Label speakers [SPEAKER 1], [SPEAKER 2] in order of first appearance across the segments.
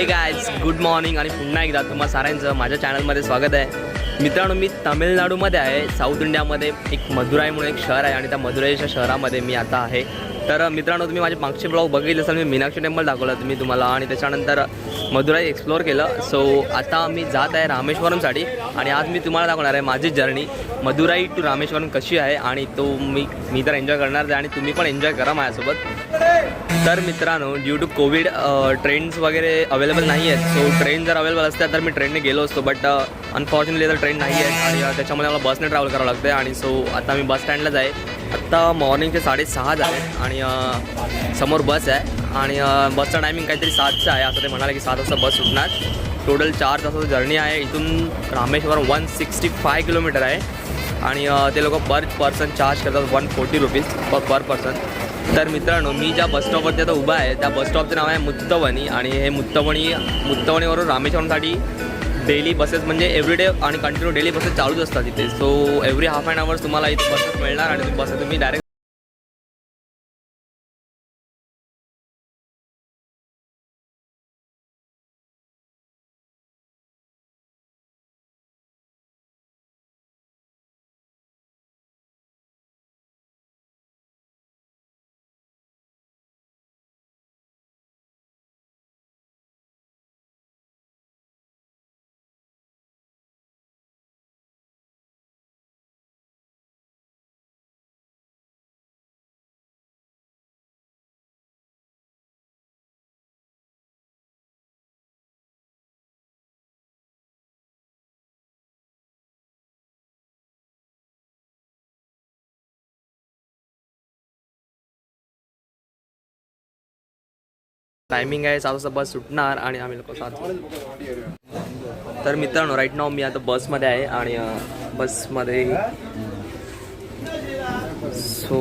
[SPEAKER 1] Hey guys, good morning आणि पुन्हा एकदा तुम्हा साऱ्यांचं माझ्या चॅनलमध्ये स्वागत आहे. मित्रांनो, मी तामिळनाडूमध्ये आहे. साऊथ इंडियामध्ये एक मदुराई म्हणून एक शहर आहे आणि त्या मदुराईच्या शहरामध्ये मी आता आहे. तर मित्रांनो, तुम्ही माझे मागचे ब्लॉग बघितले असाल. मी मीनाक्षी टेम्पल दाखवलं तुम्ही तुम्हाला आणि त्याच्यानंतर मदुराई एक्सप्लोअर केलं. सो आता मी जात आहे रामेश्वरमसाठी आणि आज मी तुम्हाला दाखवणार आहे माझी जर्नी मदुराई टू रामेश्वरम कशी आहे आणि तो मी तर एन्जॉय करणार आहे आणि तुम्ही पण एन्जॉय करा माझ्यासोबत. तर मित्रांनो, ड्यू टू कोविड ट्रेन्स वगैरे अवेलेबल नाही आहेत. सो ट्रेन जर अवेलेबल असत्या तर मी ट्रेनने गेलो असतो, बट अनफॉर्च्युनेटली तर ट्रेन नाही आहे आणि त्याच्यामुळे मला बसने ट्रॅव्हल करावं लागतं आहे. आणि सो आता मी बस स्टँडलाच आहे. आत्ता मॉर्निंगचे 6:30 झाले आणि समोर बस आहे आणि बसचा टायमिंग काहीतरी 7चा आहे. असं ते म्हणाले की 7 वाजता बस सुटणार. टोटल 4 तासाचं जर्नी आहे. इथून रामेश्वरम 165 किलोमीटर आहे आणि ते लोक पर पर्सन चार्ज करतात 140 रुपीज पर पर्सन. तर मित्रांनो, मी ज्या बसस्टॉपवरती आता उभा आहे त्या बसस्टॉपचं नाव आहे मुत्तवणी आणि हे मुत्तवणीवरून रामेश्वरमसाठी डेली बसेस म्हणजे एव्हरीडे आणि कंटिन्यू डेली बसेस चालूच असतात इथे. So every half and hours तुम्हाला इथे बसेस मिळणार आणि बसेस तुम्ही डायरेक्ट टायमिंग आहे 7 वाजता बस सुटणार आणि आम्ही लोक 7. तर मित्रांनो, राईट नाव मी आता बसमध्ये आहे आणि बसमध्ये सो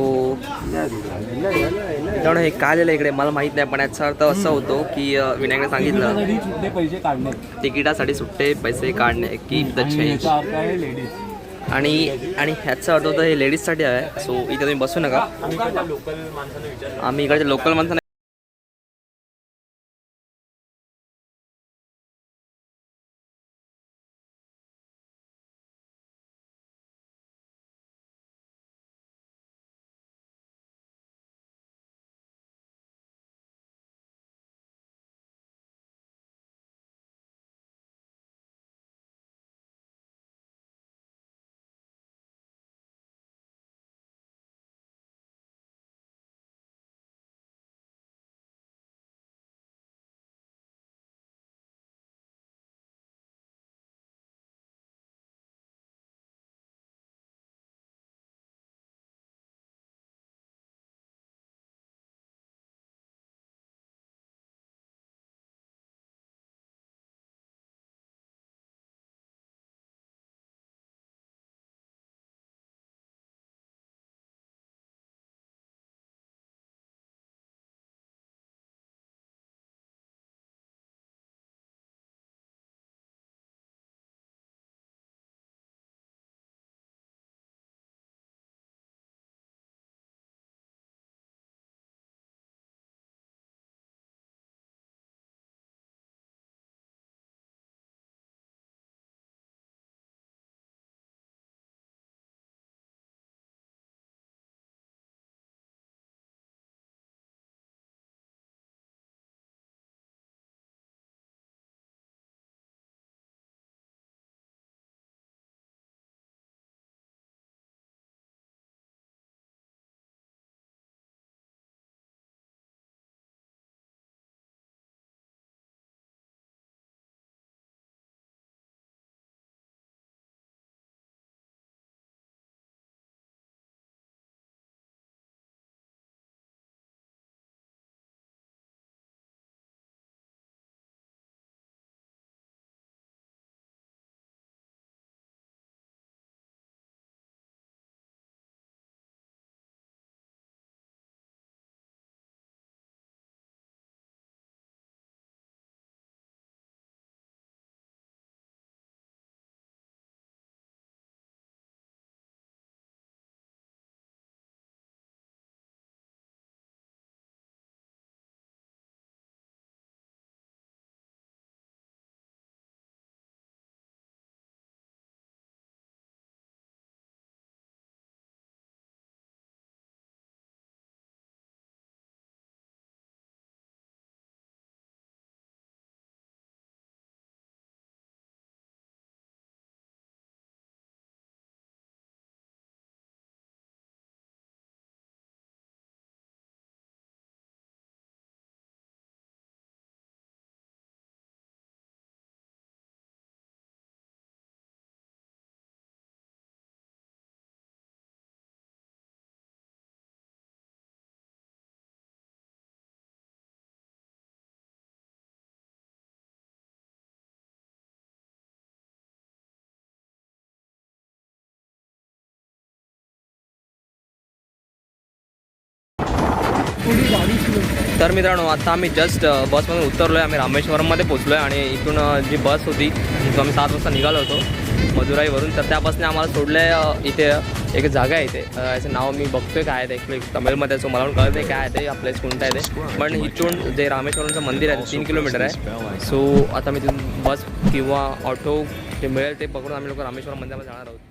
[SPEAKER 1] मित्रांनो हे काय आलेलं इकडे मला माहीत नाही, पण याचा अर्थ असा होतो की विनायकने सांगितलं
[SPEAKER 2] पैसे काढणे,
[SPEAKER 1] तिकिटासाठी सुट्टे पैसे काढणे की द चेंज आणि ह्याचा अर्थ होतं हे लेडीजसाठी आहे. सो इथे तुम्ही बसू नका. आम्ही इकडच्या लोकल माणसांना तर मित्रांनो आता आम्ही जस्ट बसमधून उतरलो आहे. आम्ही रामेश्वरममध्ये पोचलो आहे आणि इथून जी बस होती तिथून आम्ही 7 वाजता निघालो होतो मदुराईवरून. तर त्या बसने आम्हाला सोडलं आहे इथे एक जागा आहे इथे. याचं नाव मी बघतोय काय आहे ते तमिळमध्ये, सो मला पण कळत नाही काय आहे ते, आपल्या कोणतं आहे ते. पण इथून जे रामेश्वरमचं मंदिर आहे 3 किलोमीटर आहे. सो आता मी तिथून बस किंवा ऑटो जे मिळेल ते पकडून आम्ही लोक रामेश्वरम मंदिरामध्ये जाणार आहोत.